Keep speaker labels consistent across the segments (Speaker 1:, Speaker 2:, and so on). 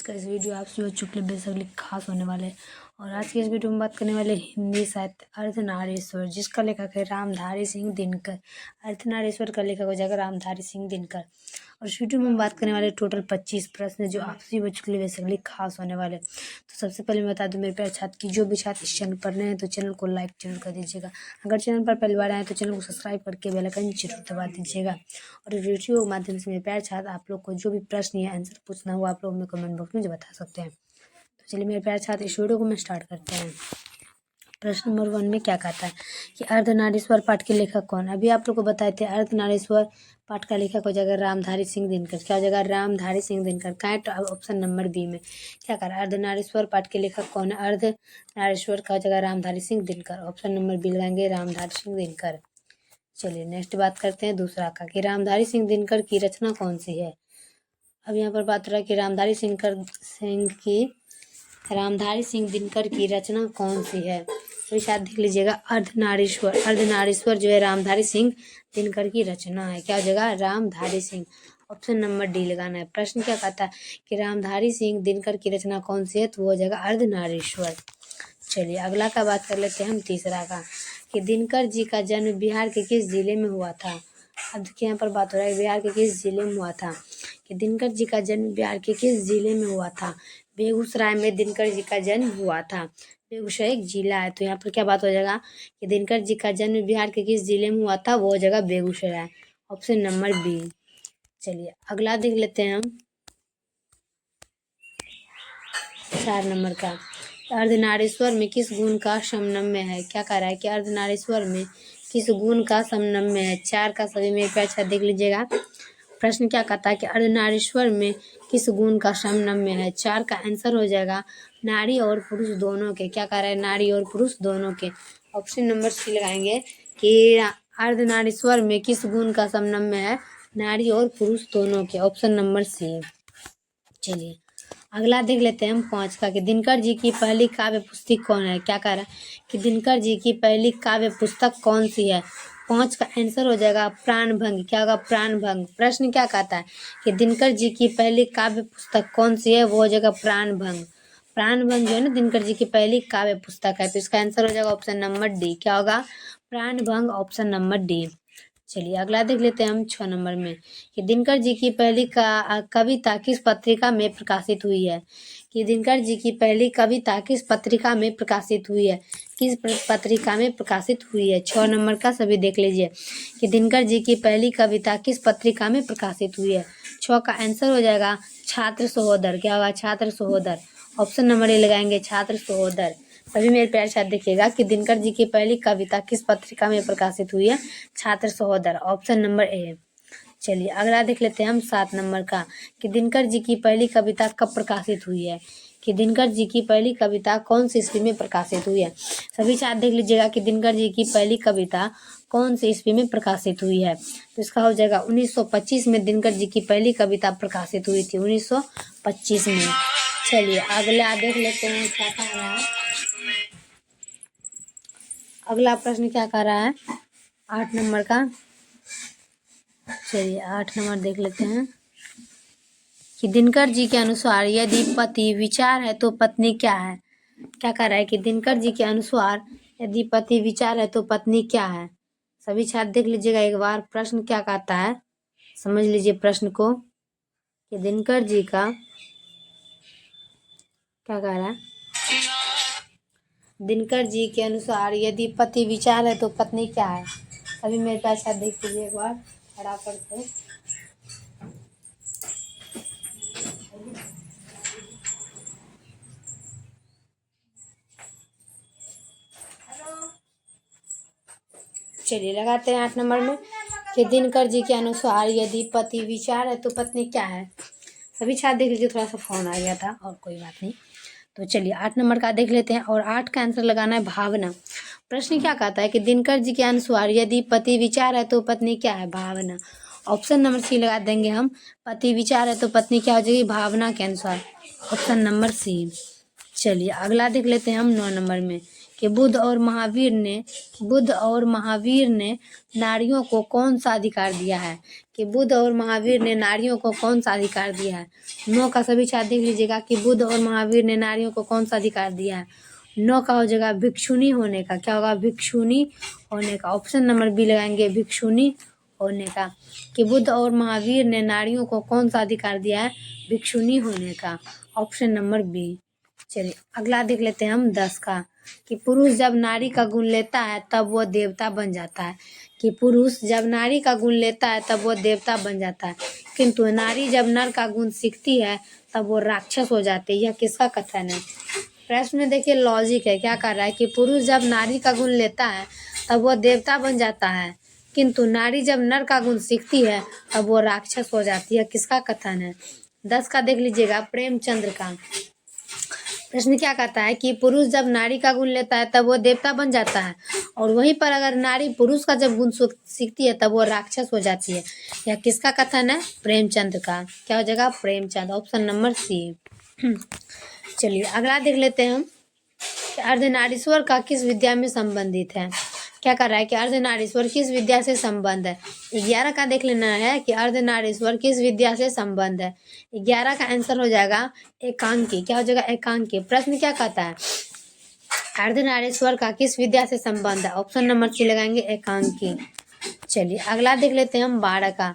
Speaker 1: का इस वीडियो आपसे बच्चों के लिए बेसिकली खास होने वाले हैं। और आज की इस वीडियो में बात करने वाले हिंदी साहित्य अर्धनारीश्वर, जिसका लेखक है रामधारी सिंह दिनकर। अर्धनारीश्वर का लेखक हो जाएगा रामधारी सिंह दिनकर। और इस वीडियो में हम बात करने वाले टोटल 25 प्रश्न जो आपसे बच्चों के लिए बेसिकली खास होने वाले। तो सबसे पहले मैं बता दूं मेरे प्यारे छात्र की जो भी छात्र इस चैनल पर नए हैं तो चैनल को लाइक जरूर कर दीजिएगा। अगर चैनल पर पहली बार आए तो चैनल को सब्सक्राइब करके बेल आइकन जरूर दबा दीजिएगा। और इस वीडियो के माध्यम से मेरे प्यारे छात्र आप लोग को जो भी प्रश्न या आंसर पूछना हुआ आप लोग हमें कमेंट बॉक्स में जो बता सकते हैं। तो चलिए मेरे प्यारे छात्र इस वीडियो को मैं स्टार्ट करते हैं। प्रश्न नंबर 1 में क्या कहता है कि अर्धनारीश्वर पाठ के लेखक कौन। अभी आप लोग को बताए थे अर्धनारीश्वर पाठ का लेखक हो जाएगा रामधारी सिंह दिनकर। क्या हो जाएगा? रामधारी सिंह दिनकर। का ऑप्शन नंबर बी में क्या कह रहा है? अर्धनारीश्वर पाठ के लेखक कौन है? अर्धनारीश्वर का हो जाएगा Ramdhari Singh Dinkar. Option number B लगाएंगे रामधारी सिंह दिनकर। चलिए नेक्स्ट बात करते हैं दूसरा का कि रामधारी सिंह दिनकर की रचना कौन सी है। अब यहाँ पर बात हो रहा है कि रामधारी सिंह दिनकर की रचना कौन सी है। तो शायद देख लीजिएगा अर्धनारीश्वर। अर्धनारीश्वर जो है रामधारी सिंह दिनकर की रचना है। क्या हो जाएगा? Ramdhari Singh. Option number D लगाना है। प्रश्न क्या कहता है कि रामधारी सिंह दिनकर की रचना कौन सी है, तो वो हो जाएगा अर्धनारीश्वर। चलिए अगला का बात कर लेते हैं हम तीसरा का कि दिनकर जी का जन्म बिहार के किस जिले में हुआ था। अब देखिए यहाँ पर बात हो रहा है बिहार के किस जिले में हुआ था कि दिनकर जी का जन्म बिहार के किस जिले में हुआ था। बेगूसराय में दिनकर जी का जन्म हुआ था। बेगूसराय एक जिला है। तो यहाँ पर क्या बात हो जाएगा कि दिनकर जी का जन्म बिहार के किस जिले में हुआ था, वो हो जाएगा बेगूसराय। Option number B. चलिए अगला देख लेते हैं हम 4 नंबर का। अर्धनारीश्वर में किस गुण का समन्वय है। क्या कह रहा है कि अर्धनारीश्वर में किस गुण का समन्वय है। 4 का सभी में अच्छा देख लीजिएगा। प्रश्न क्या कहता है कि अर्धनारीश्वर में किस गुण का समन्वय है। 4 का आंसर हो जाएगा नारी और पुरुष दोनों के। क्या कह रहा है? नारी और पुरुष दोनों के। ऑप्शन नंबर सी लगाएंगे कि अर्धनारीश्वर में किस गुण का समन्वय है। नारी और पुरुष दोनों के। Option number C. चलिए अगला देख लेते हैं हम 5 का कि दिनकर जी की पहली काव्य पुस्तक कौन है। क्या कह रहा है कि दिनकर जी की पहली काव्य पुस्तक कौन सी है। 5 का आंसर हो जाएगा प्राणभंग। क्या होगा? प्राणभंग। प्रश्न क्या कहता है कि दिनकर जी की पहली काव्य पुस्तक कौन सी है, वो हो जाएगा प्राणभंग। प्राणभंग जो है ना दिनकर जी की पहली काव्य पुस्तक है। तो इसका आंसर हो जाएगा ऑप्शन नंबर डी। क्या होगा? प्राणभंग। Option number D. चलिए अगला देख लेते हैं हम 6 नंबर में कि दिनकर जी की पहली कविता किस पत्रिका में प्रकाशित हुई है। कि दिनकर जी की पहली कविता किस पत्रिका में प्रकाशित हुई है। किस पत्रिका में प्रकाशित हुई है। 6 नंबर का सभी देख लीजिए कि दिनकर जी की पहली कविता किस पत्रिका में प्रकाशित हुई है। 6 का आंसर हो जाएगा छात्र सहोदर। क्या होगा? छात्र सहोदर। ऑप्शन नंबर ए लगाएंगे छात्र सहोदर। सभी मेरे प्यारे छात्र देखिएगा कि दिनकर जी की पहली कविता किस पत्रिका में प्रकाशित हुई है। छात्र सहोदर। Option number A. चलिए अगला देख लेते हैं हम 7 नंबर का कि दिनकर जी की पहली कविता कब प्रकाशित हुई है। कि दिनकर जी की पहली कविता कौन सी ईस्वी में प्रकाशित हुई है। सभी छात्र देख लीजिएगा कि दिनकर जी की पहली कविता कौन सी ईस्वी में प्रकाशित हुई है। तो इसका हो जाएगा 1925 में दिनकर जी की पहली कविता प्रकाशित हुई थी। 1925 में। चलिए अगला देख लेते हैं क्या कह रहा है। अगला प्रश्न क्या कह रहा है 8 नंबर का। चलिए 8 नंबर देख लेते हैं कि दिनकर जी के अनुसार यदि पति विचार है तो पत्नी क्या है। क्या कह रहा है कि दिनकर जी के अनुसार यदि पति विचार है तो पत्नी क्या है। सभी छात्र देख लीजिएगा एक बार प्रश्न क्या कहता है, समझ लीजिए प्रश्न को कि दिनकर जी का क्या कह रहा है। दिनकर जी के अनुसार यदि पति विचार है तो पत्नी क्या है। अभी मेरे पास देख लीजिए एक बार खड़ा करके। चलिए लगाते हैं 8 नंबर में कि दिनकर जी के अनुसार यदि पति विचार है तो पत्नी क्या है। सभी छात्र देख लीजिए, थोड़ा सा फोन आ गया था और कोई बात नहीं। तो चलिए 8 नंबर का देख लेते हैं और 8 का आंसर लगाना है भावना। प्रश्न क्या कहता है कि दिनकर जी के अनुसार यदि पति विचार है तो पत्नी क्या है। भावना। ऑप्शन नंबर सी लगा देंगे हम। पति विचार है तो पत्नी क्या हो जाएगी। भावना के अनुसार। Option number C. चलिए अगला देख लेते हैं हम 9 नंबर में कि बुद्ध और महावीर ने नारियों को कौन सा अधिकार दिया है। कि बुद्ध और महावीर ने नारियों को कौन सा अधिकार दिया है। 9 का सभी छात्र देख लीजिएगा कि बुद्ध और महावीर ने नारियों को कौन सा अधिकार दिया है। 9 का हो जाएगा भिक्षुणी होने का। क्या होगा? भिक्षुणी होने का। ऑप्शन नंबर बी लगाएंगे, भिक्षुणी होने का। कि बुद्ध और महावीर ने नारियों को कौन सा अधिकार दिया है? भिक्षुणी होने का। Option number B. चलिए अगला देख लेते हैं हम 10 का। कि पुरुष जब नारी का गुण लेता है तब वह देवता बन जाता है। कि पुरुष जब नारी का गुण लेता है तब वह देवता बन जाता है, किंतु नारी जब नर का गुण सीखती है तब वो राक्षस हो जाती है। यह किसका कथन है? प्रश्न में देखिए लॉजिक है, क्या कर रहा है कि पुरुष जब नारी का गुण लेता है तब वह देवता बन जाता है, किंतु नारी जब नर का गुण सीखती है तब वो राक्षस हो जाती है। किसका कथन है? 10 का देख लीजिएगा, प्रेमचंद्र का। प्रश्न क्या कहता है कि पुरुष जब नारी का गुण लेता है तब वो देवता बन जाता है, और वहीं पर अगर नारी पुरुष का जब गुण सीखती है तब वो राक्षस हो जाती है। यह किसका कथन है? प्रेमचंद का। क्या हो जाएगा? प्रेमचंद। Option number C. चलिए अगला देख लेते हैं हम। अर्धनारीश्वर का किस विद्या में संबंधित है। क्या कर रहा है कि अर्धनारीश्वर किस विद्या से संबंध है। 11 का देख लेना है कि अर्धनारीश्वर किस विद्या से संबंध है। 11 का आंसर हो जाएगा एकांकी। क्या हो जाएगा? एकांकी। प्रश्न क्या कहता है? अर्धनारीश्वर का किस विद्या से संबंध है। ऑप्शन नंबर सी लगाएंगे, एकांकी। चलिए अगला देख लेते हैं हम 12 का।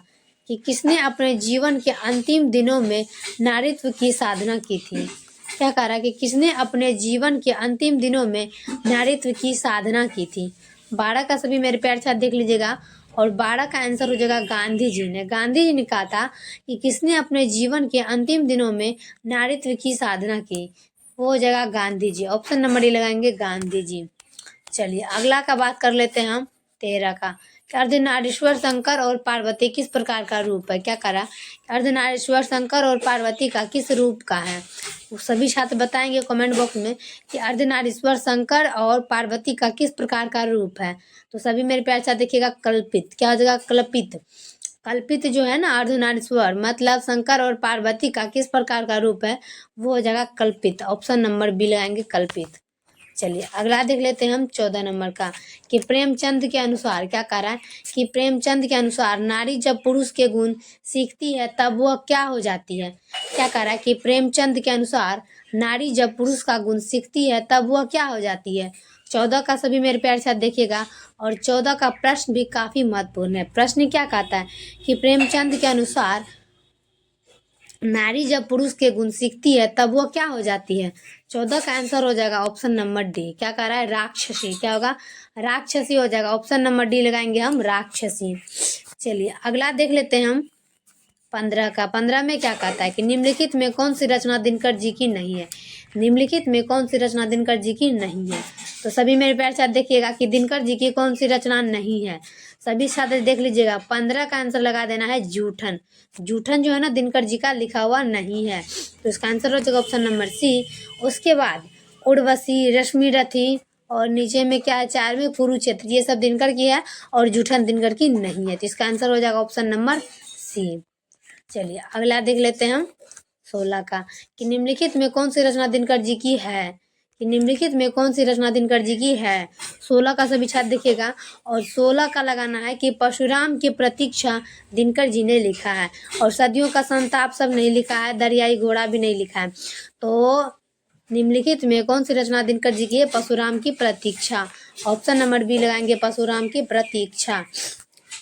Speaker 1: कि किसने अपने जीवन के अंतिम दिनों में नारीत्व की साधना की थी। क्या कह रहा है कि किसने अपने जीवन के अंतिम दिनों में नारीत्व की साधना की थी। 12 का सभी मेरे प्यारे छात्र देख लीजिएगा, और 12 का आंसर हो जाएगा गांधी जी ने। गांधी जी ने कहा था कि किसने अपने जीवन के अंतिम दिनों में नारीत्व की साधना की, वो हो जाएगा Gandhi ji. Option number D लगाएंगे, गांधी जी। चलिए अगला का बात कर लेते हैं हम 13 का। अर्धनारीश्वर शंकर और पार्वती किस प्रकार का रूप है। क्या करा? अर्धनारीश्वर शंकर और पार्वती का किस रूप का है। सभी छात्र बताएंगे कमेंट बॉक्स में कि अर्धनारीश्वर शंकर और पार्वती का किस प्रकार का रूप है। तो सभी मेरे प्यारे छात्र देखिएगा, कल्पित। क्या हो जाएगा? कल्पित। कल्पित जो है ना अर्धनारीश्वर मतलब शंकर और पार्वती का किस प्रकार का रूप है, वो हो जाएगा कल्पित। ऑप्शन नंबर बी लगाएंगे, कल्पित। चलिए अगला देख लेते हैं हम 14 नंबर का। कि प्रेमचंद के अनुसार क्या कह रहा है कि प्रेमचंद के अनुसार नारी जब पुरुष के गुण सीखती है तब वह क्या हो जाती है। क्या कह रहा है कि प्रेमचंद के अनुसार नारी जब पुरुष का गुण सीखती है तब वह क्या हो जाती है। 14 का सभी मेरे प्यारे साथ देखिएगा, और 14 का प्रश्न भी काफी महत्वपूर्ण है। प्रश्न क्या कहता है कि प्रेमचंद के अनुसार नारी जब पुरुष के गुण सीखती है तब वो क्या हो जाती है। 14 का आंसर हो जाएगा ऑप्शन नंबर डी। क्या कह रहा है? राक्षसी। क्या होगा? राक्षसी हो जाएगा। ऑप्शन नंबर डी लगाएंगे हम, राक्षसी। चलिए अगला देख लेते हैं हम 15 का। 15 में क्या कहता है कि निम्नलिखित में कौन सी रचना दिनकर जी की नहीं है। निम्नलिखित में कौन सी रचना दिनकर जी की नहीं है। तो सभी मेरे प्यारे साथ देखिएगा कि दिनकर जी की कौन सी रचना नहीं है। सभी छात्र देख लीजिएगा। 15 का आंसर लगा देना है जूठन। जूठन जो है ना दिनकर जी का लिखा हुआ नहीं है, तो इसका आंसर हो जाएगा ऑप्शन नंबर सी। उसके बाद उर्वशी, रश्मि रथी, और नीचे में क्या है 4 में कुरुक्षेत्र, ये सब दिनकर की है और जूठन दिनकर की नहीं है, तो इसका आंसर हो जाएगा ऑप्शन नंबर सी। चलिए अगला देख लेते हैं हम 16 का। कि निम्नलिखित में कौन सी रचना दिनकर जी की है। कि निम्नलिखित में कौन सी रचना दिनकर जी की है। 16 का सभी छात्र देखिएगा, और 16 का लगाना है कि परशुराम की प्रतीक्षा दिनकर जी ने लिखा है, और सदियों का संताप सब नहीं लिखा है, दरियाई घोड़ा भी नहीं लिखा है। तो निम्नलिखित में कौन सी रचना दिनकर जी की है। परशुराम की प्रतीक्षा। ऑप्शन नंबर बी लगाएंगे, परशुराम की प्रतीक्षा।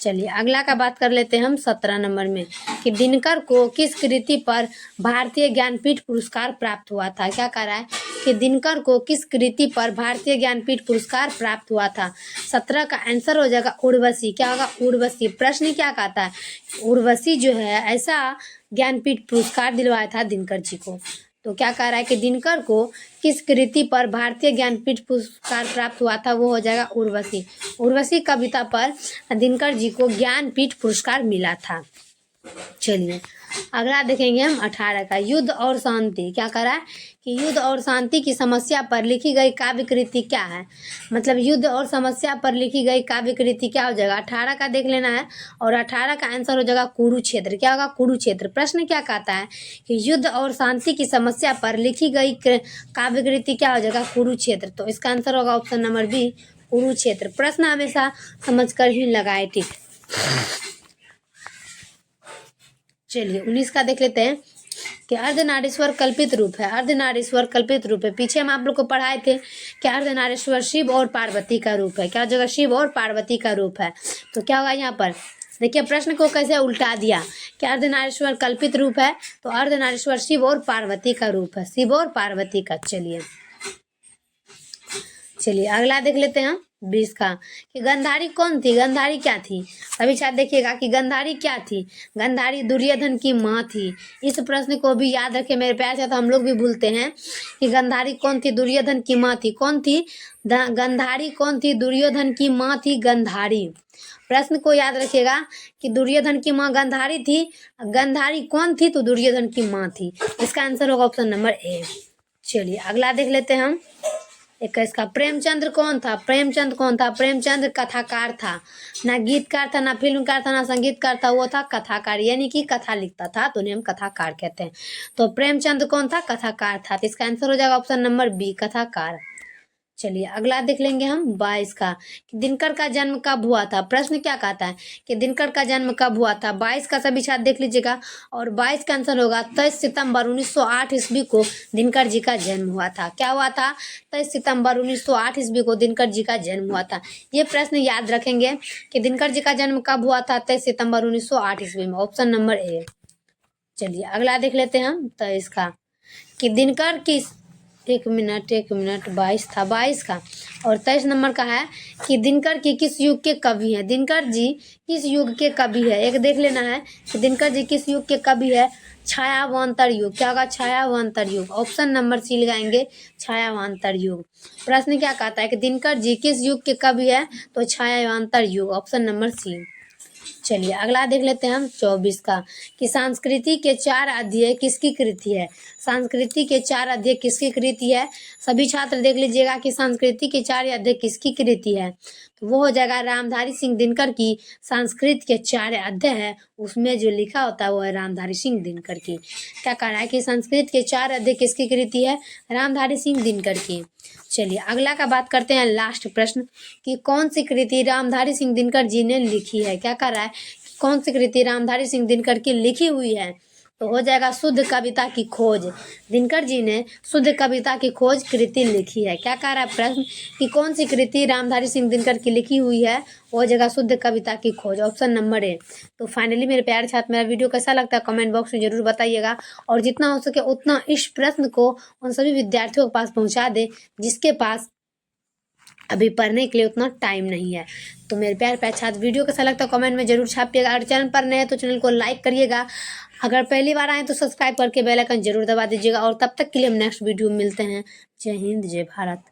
Speaker 1: चलिए अगला का बात कर लेते हैं हम 17 नंबर में। कि दिनकर को किस कृति पर भारतीय ज्ञानपीठ पुरस्कार प्राप्त हुआ था। क्या कह रहा है कि दिनकर को किस कृति पर भारतीय ज्ञानपीठ पुरस्कार प्राप्त हुआ था। 17 का आंसर हो जाएगा उर्वशी। क्या होगा? उर्वशी। प्रश्न क्या कहता है? उर्वशी जो है ऐसा ज्ञानपीठ पुरस्कार दिलवाया था दिनकर जी को। तो क्या कह रहा है कि दिनकर को किस कृति पर भारतीय ज्ञानपीठ पुरस्कार प्राप्त हुआ था, वो हो जाएगा उर्वशी। उर्वशी कविता पर दिनकर जी को ज्ञानपीठ पुरस्कार मिला था। चलिए अगला देखेंगे हम 18 का, युद्ध और शांति। क्या करा है कि युद्ध और शांति की समस्या पर लिखी गई काव्य कृति क्या है। मतलब युद्ध और समस्या पर लिखी गई काव्य कृति क्या हो जाएगा, 18 का देख लेना है। और 18 का आंसर हो जाएगा कुरुक्षेत्र। क्या होगा, कुरुक्षेत्र। प्रश्न क्या कहता है कि युद्ध और शांति की समस्या पर लिखी गई काव्य कृति क्या हो जाएगा, कुरुक्षेत्र। तो इसका आंसर होगा ऑप्शन नंबर बी, कुरुक्षेत्र। प्रश्न हमेशा समझ कर ही लगाए टिक। चलिए 19 का देख लेते हैं कि अर्धनारीश्वर कल्पित रूप है। अर्धनारीश्वर कल्पित रूप है, पीछे हम आप लोग को पढ़ाए थे कि अर्धनारीश्वर शिव और पार्वती का रूप है। क्या जगह शिव और पार्वती का रूप है। तो क्या होगा यहाँ पर, देखिए प्रश्न को कैसे उल्टा दिया कि अर्धनारीश्वर कल्पित रूप है, तो अर्धनारीश्वर शिव और पार्वती का रूप है, शिव और पार्वती का। चलिए अगला देख लेते हैं हम 20 का कि गंधारी कौन थी, गंधारी क्या थी। अभी शायद देखिएगा कि गंधारी क्या थी, गंधारी दुर्योधन की माँ थी। इस प्रश्न को भी याद रखे मेरे प्यार से, तो हम लोग भी भूलते हैं कि गंधारी कौन थी, दुर्योधन की माँ थी। कौन थी, गंधारी कौन थी, दुर्योधन की माँ थी गंधारी। प्रश्न को याद रखिएगा कि दुर्योधन की माँ गंधारी थी, गंधारी कौन थी, तो दुर्योधन की माँ थी। इसका आंसर होगा ऑप्शन नंबर ए। चलिए अगला देख लेते हैं हम 21 का, प्रेमचंद्र कौन था, प्रेमचंद कौन था। प्रेमचंद कथाकार था, ना गीतकार था, ना फिल्मकार था, ना संगीतकार था, वो था कथाकार, यानी कि कथा लिखता था, तो उन्हें हम कथाकार कहते हैं। तो प्रेमचंद कौन था, कथाकार था। तो इसका आंसर हो जाएगा ऑप्शन नंबर बी, कथाकार। चलिए अगला देख लेंगे हम 22 का कि दिनकर का जन्म कब हुआ था। प्रश्न क्या कहता है कि दिनकर का जन्म कब हुआ था। 22 का सभी छात्र देख लीजिएगा, और 22 का आंसर होगा 23 सितंबर 1908 ईस्वी को दिनकर जी का जन्म हुआ था। क्या हुआ था, 23 सितंबर 1908 ईस्वी को दिनकर जी का जन्म हुआ था। ये प्रश्न याद रखेंगे कि दिनकर जी का जन्म कब हुआ था, 23 सितंबर 1908 ईस्वी में, ऑप्शन नंबर ए। चलिए अगला देख लेते हैं हम 23 का कि दिनकर की, एक मिनट 22 था 22 का, और 23 नंबर का है कि दिनकर की किस युग के कवि हैं। दिनकर जी किस युग के कवि है, एक देख लेना है कि दिनकर जी किस युग के कवि है। छायावांतर युग। क्या होगा, छायावांतर युग। ऑप्शन नंबर सी लगाएंगे, छायावांतर युग। प्रश्न क्या कहता है कि दिनकर जी किस युग के कवि है, तो छायावांतर युग, ऑप्शन नंबर सी। चलिए अगला देख लेते हैं हम 24 का कि संस्कृति के 4 अध्याय किसकी कृति है। संस्कृति के 4 अध्याय किसकी कृति है, सभी छात्र देख लीजिएगा कि संस्कृति के 4 अध्याय किसकी कृति है। तो वो हो जाएगा रामधारी सिंह दिनकर की संस्कृत के 4 अध्याय है, उसमें जो लिखा होता है वो है रामधारी सिंह दिनकर की। क्या कह रहा है कि संस्कृत के 4 अध्याय किसकी कृति है, रामधारी सिंह दिनकर की। चलिए अगला का बात करते हैं, लास्ट प्रश्न कि कौन सी कृति रामधारी सिंह दिनकर जी ने लिखी है। क्या कर रहा है, कौन सी कृति रामधारी सिंह दिनकर की लिखी हुई है, तो हो जाएगा शुद्ध कविता की खोज। दिनकर जी ने शुद्ध कविता की खोज कृति लिखी है। क्या कह रहा है प्रश्न कि कौन सी कृति रामधारी सिंह दिनकर की लिखी हुई है, वो जगह शुद्ध कविता की खोज, ऑप्शन नंबर ए। तो फाइनली मेरे प्यारे छात्र, मेरा वीडियो कैसा लगता है कमेंट बॉक्स में जरूर बताइएगा, और जितना हो सके उतना इस प्रश्न को उन सभी विद्यार्थियों के पास पहुंचा दे जिसके पास अभी पढ़ने के लिए उतना टाइम नहीं है। तो मेरे प्यारे छात्र, वीडियो कैसा लगता है कमेंट में जरूर छापिएगा, और चैनल पर नए हैं तो चैनल को लाइक करिएगा, अगर पहली बार आए तो सब्सक्राइब करके बेल आइकन जरूर दबा दीजिएगा। और तब तक के लिए हम नेक्स्ट वीडियो में मिलते हैं। जय हिंद, जय भारत।